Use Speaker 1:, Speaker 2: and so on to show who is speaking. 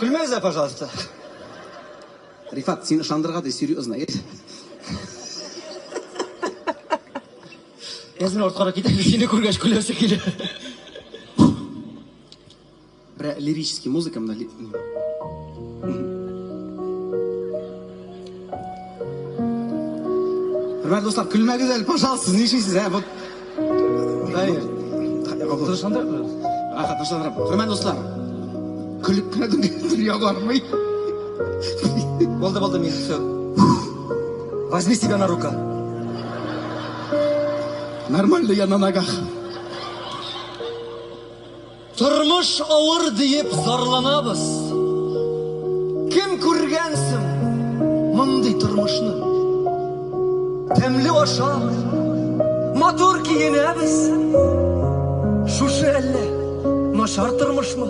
Speaker 1: Күлмеңіз, пожалуйста.
Speaker 2: Рифат, сені шандырғады, серьезно.
Speaker 1: Езін ортқара кетіп, сені көргеш күлесі келі.
Speaker 2: Бір лирический музыка мына. Құрметті достар, күлмеңіз әлі, пожалуйста, сіз не ішесіз, вот.
Speaker 1: Тырышқанда?
Speaker 2: Құрметті достар, күліп күнәдің дүния бармай.
Speaker 1: Болды, мен все. Возьми себя на рука.
Speaker 2: Нормально я на ногах.
Speaker 1: Тұрмыш ауыр дейіп зарланабыз. Кім көргенсің мұндай тұрмышны? Тәмлі ашар, мотор киенебіз. Шушы әлі нашар тұрмыш мы?